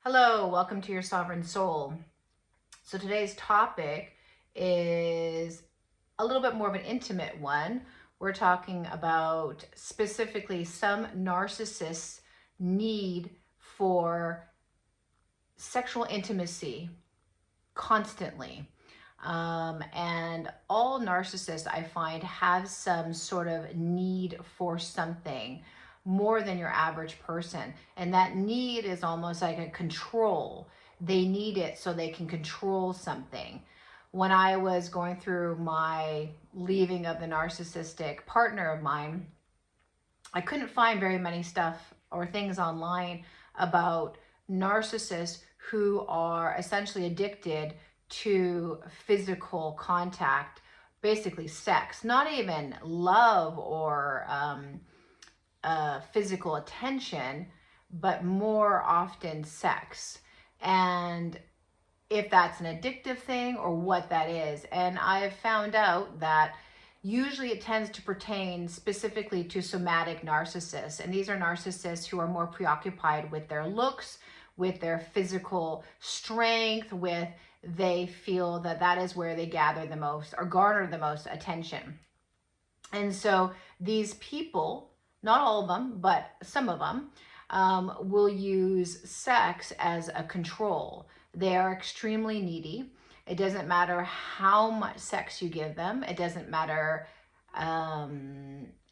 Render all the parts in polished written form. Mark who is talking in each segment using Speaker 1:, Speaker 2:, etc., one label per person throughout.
Speaker 1: Hello, welcome to Your Sovereign Soul. So today's topic is a little bit more of an intimate one. We're talking about specifically some narcissists' need for sexual intimacy constantly. And all narcissists, I find, have some sort of need for something more than your average person. And that need is almost like a control. They need it so they can control something. When I was going through my leaving of the narcissistic partner of mine, I couldn't find very many stuff or things online about narcissists who are essentially addicted to physical contact, basically sex, not even love or physical attention, but more often sex. And if that's an addictive thing or what that is. And I have found out that usually it tends to pertain specifically to somatic narcissists. And these are narcissists who are more preoccupied with their looks, with their physical strength, with they feel that that is where they gather the most or garner the most attention. And so these people, not all of them, but some of them, will use sex as a control. They are extremely needy. It doesn't matter how much sex you give them. It doesn't matter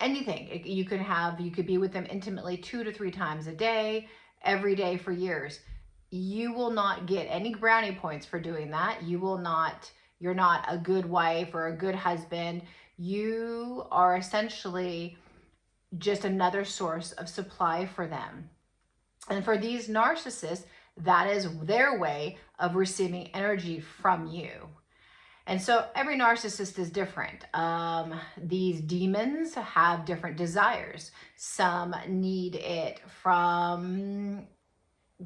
Speaker 1: anything. You could be with them intimately 2 to 3 times a day, every day for years. You will not get any brownie points for doing that. You're not a good wife or a good husband. You are essentially just another source of supply for them. And for these narcissists, that is their way of receiving energy from you. And so every narcissist is different. These demons have different desires. Some need it from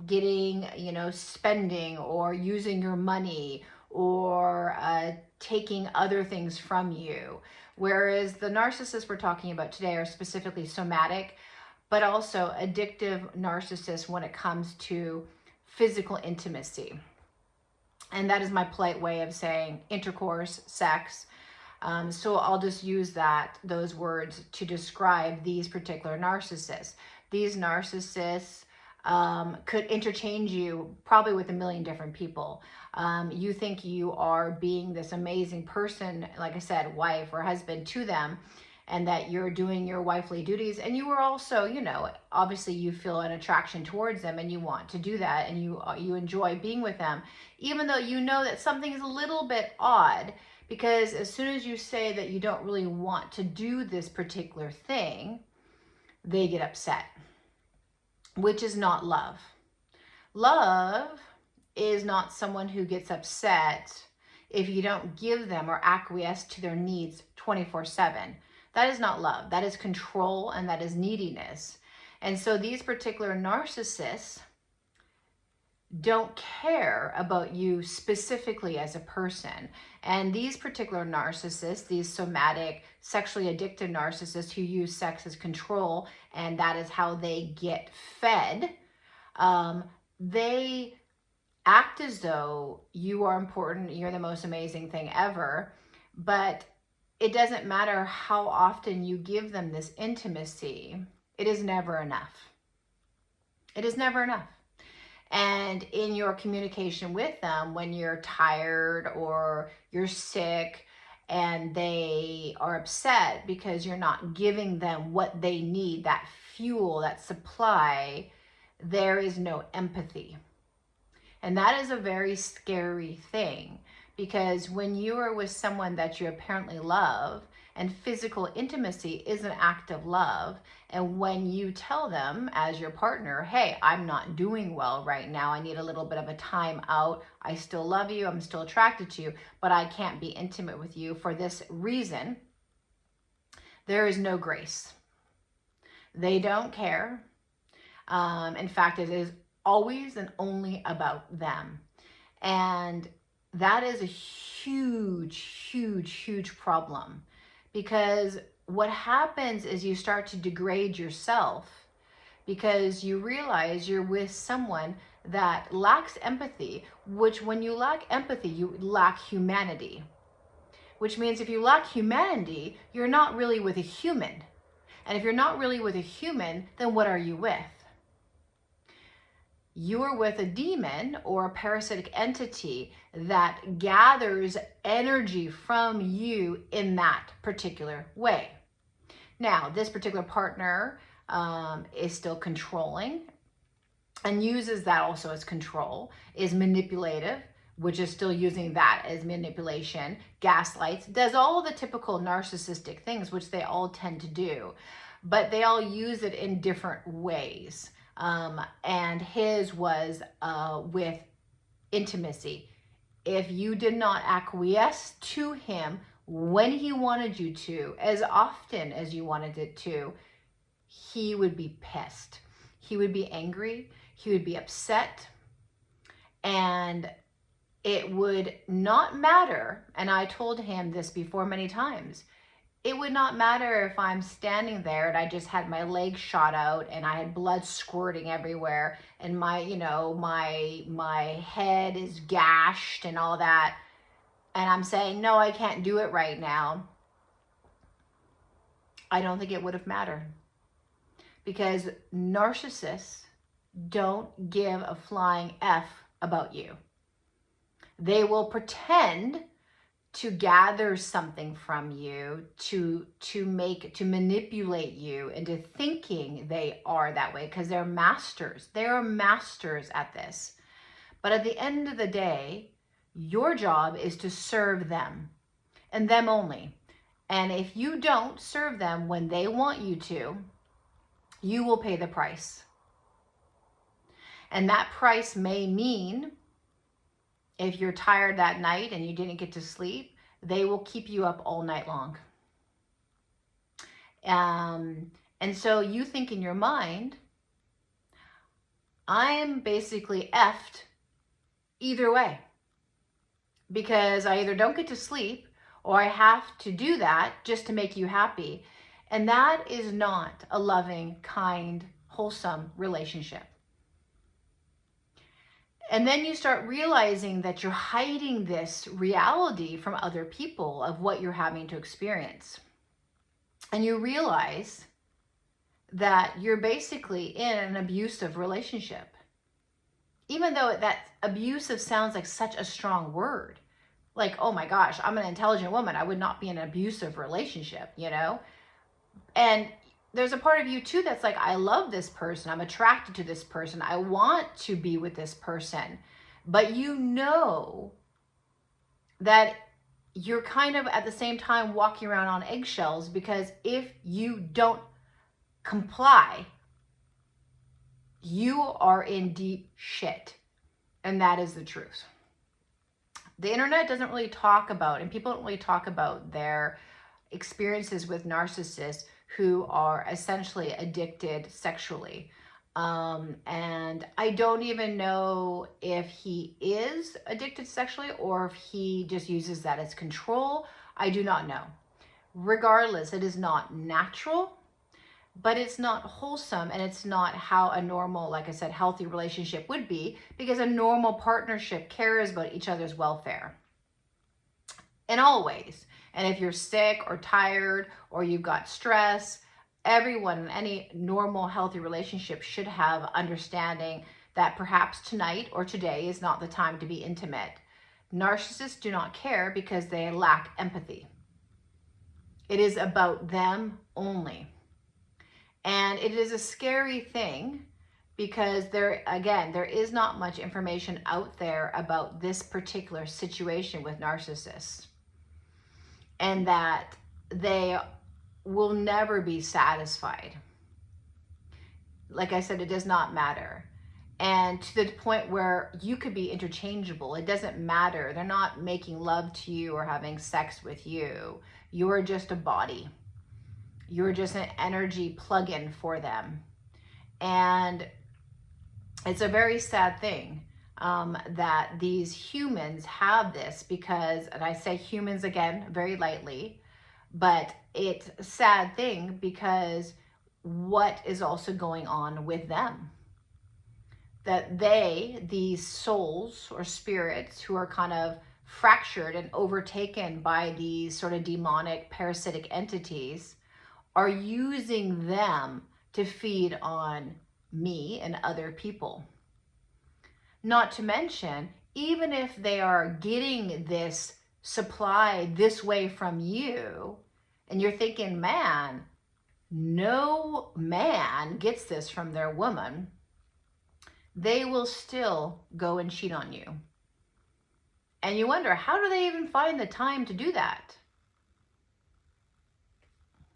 Speaker 1: getting, spending or using your money or taking other things from you. Whereas the narcissists we're talking about today are specifically somatic, but also addictive narcissists when it comes to physical intimacy. And that is my polite way of saying intercourse, sex. So I'll just use those words to describe these particular narcissists. These narcissists could interchange you probably with a million different people. You think you are being this amazing person, like I said, wife or husband to them, and that you're doing your wifely duties. And you are also, obviously you feel an attraction towards them and you want to do that and you enjoy being with them, even though you know that something is a little bit odd, because as soon as you say that you don't really want to do this particular thing, they get upset, which is not love. Love is not someone who gets upset if you don't give them or acquiesce to their needs 24/7. That is not love. That is control and that is neediness. And so these particular narcissists don't care about you specifically as a person. And these particular narcissists, these somatic, sexually addicted narcissists who use sex as control, and that is how they get fed, they act as though you are important, you're the most amazing thing ever, but it doesn't matter how often you give them this intimacy, it is never enough. It is never enough. And in your communication with them, when you're tired or you're sick and they are upset because you're not giving them what they need, that fuel, that supply, there is no empathy. And that is a very scary thing, because when you are with someone that you apparently love, and physical intimacy is an act of love, and when you tell them as your partner, hey, I'm not doing well right now, I need a little bit of a time out, I still love you, I'm still attracted to you, but I can't be intimate with you for this reason, there is no grace. They don't care. In fact, it is always and only about them. And that is a huge, huge, huge problem, because what happens is you start to degrade yourself because you realize you're with someone that lacks empathy, which when you lack empathy, you lack humanity. Which means if you lack humanity, you're not really with a human. And if you're not really with a human, then what are you with? You're with a demon or a parasitic entity that gathers energy from you in that particular way. Now, this particular partner is still controlling and uses that also as control, is manipulative, which is still using that as manipulation, gaslights, does all the typical narcissistic things, which they all tend to do, but they all use it in different ways. And his was with intimacy. If you did not acquiesce to him when he wanted you to, as often as you wanted it to, he would be pissed. He would be angry. He would be upset. And it would not matter, and I told him this before many times, it would not matter if I'm standing there and I just had my legs shot out and I had blood squirting everywhere and my head is gashed and all that. And I'm saying, no, I can't do it right now. I don't think it would have mattered, because narcissists don't give a flying F about you. They will pretend to gather something from you, to manipulate you into thinking they are that way, because they're masters. They are masters at this. But at the end of the day, your job is to serve them and them only. And if you don't serve them when they want you to, you will pay the price. And that price may mean, if you're tired that night and you didn't get to sleep, they will keep you up all night long. And so you think in your mind, I'm basically effed either way, because I either don't get to sleep or I have to do that just to make you happy. And that is not a loving, kind, wholesome relationship. And then you start realizing that you're hiding this reality from other people of what you're having to experience. And you realize that you're basically in an abusive relationship. Even though that abusive sounds like such a strong word. Like, oh my gosh, I'm an intelligent woman. I would not be in an abusive relationship, you know? And there's a part of you too that's like, I love this person. I'm attracted to this person. I want to be with this person. But you know that you're kind of at the same time walking around on eggshells, because if you don't comply, you are in deep shit. And that is the truth. The internet doesn't really talk about, and people don't really talk about their experiences with narcissists who are essentially addicted sexually. And I don't even know if he is addicted sexually or if he just uses that as control. I do not know. Regardless, it is not natural, but it's not wholesome, and it's not how a normal, like I said, healthy relationship would be, because a normal partnership cares about each other's welfare in all ways. And if you're sick or tired or you've got stress, everyone in any normal, healthy relationship should have understanding that perhaps tonight or today is not the time to be intimate. Narcissists do not care because they lack empathy. It is about them only. And it is a scary thing, because there is not much information out there about this particular situation with narcissists. And that they will never be satisfied. Like I said, it does not matter. And to the point where you could be interchangeable. It doesn't matter. They're not making love to you or having sex with you. You're just a body. You're just an energy plug-in for them. And it's a very sad thing that these humans have this, because, and I say humans again very lightly, but it's a sad thing because what is also going on with them. That they, these souls or spirits who are kind of fractured and overtaken by these sort of demonic parasitic entities, are using them to feed on me and other people. Not to mention, even if they are getting this supply this way from you, and you're thinking, man, no man gets this from their woman, they will still go and cheat on you. And you wonder, how do they even find the time to do that?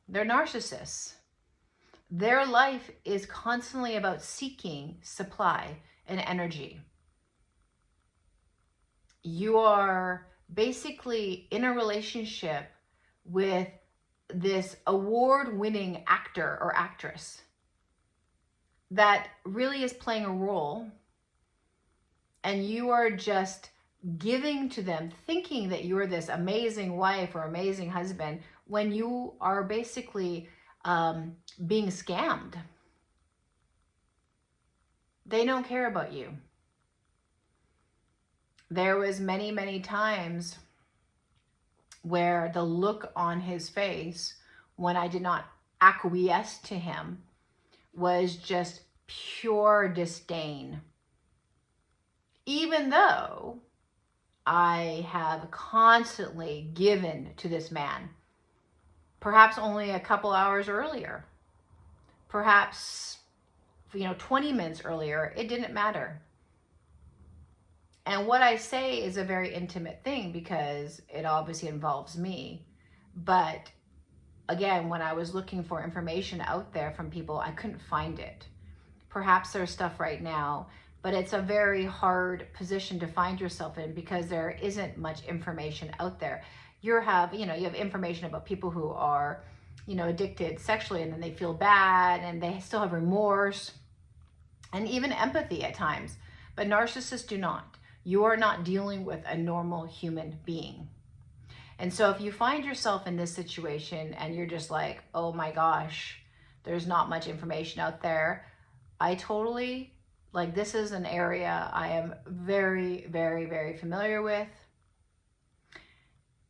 Speaker 1: They're narcissists. Their life is constantly about seeking supply and energy. You are basically in a relationship with this award-winning actor or actress that really is playing a role, and you are just giving to them, thinking that you're this amazing wife or amazing husband, when you are basically being scammed. They don't care about you. There was many times where the look on his face when I did not acquiesce to him was just pure disdain. Even though I have constantly given to this man, perhaps only a couple hours earlier, perhaps 20 minutes earlier, it didn't matter. And what I say is a very intimate thing because it obviously involves me. But again, when I was looking for information out there from people, I couldn't find it. Perhaps there's stuff right now, but it's a very hard position to find yourself in because there isn't much information out there. You have information about people who are, addicted sexually, and then they feel bad and they still have remorse and even empathy at times. But narcissists do not. You are not dealing with a normal human being. And so if you find yourself in this situation and you're just like, oh my gosh, there's not much information out there, I totally, this is an area I am very familiar with.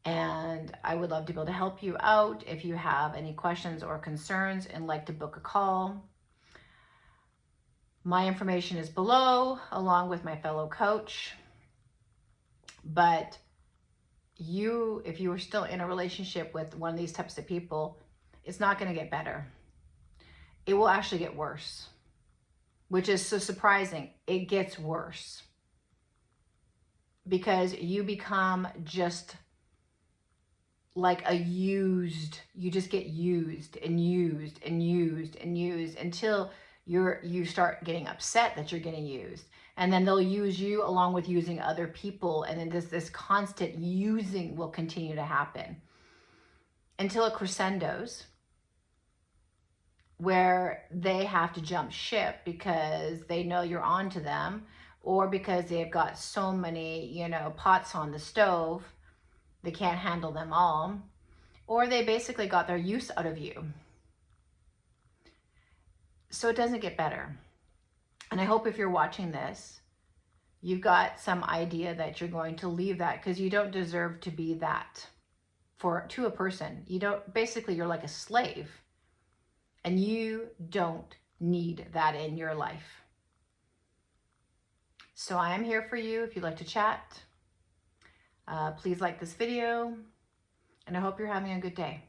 Speaker 1: And I would love to be able to help you out if you have any questions or concerns and like to book a call. My information is below, along with my fellow coach. But if you are still in a relationship with one of these types of people, it's not going to get better. It will actually get worse, which is so surprising. It gets worse because you become just like you just get used and used and used and used until you start getting upset that you're getting used. And then they'll use you along with using other people. And then this constant using will continue to happen until it crescendos where they have to jump ship because they know you're on to them, or because they've got so many, pots on the stove, they can't handle them all, or they basically got their use out of you. So it doesn't get better. And I hope if you're watching this, you've got some idea that you're going to leave that, because you don't deserve to be that to a person. Basically you're like a slave, and you don't need that in your life. So I am here for you if you'd like to chat. Please like this video, and I hope you're having a good day.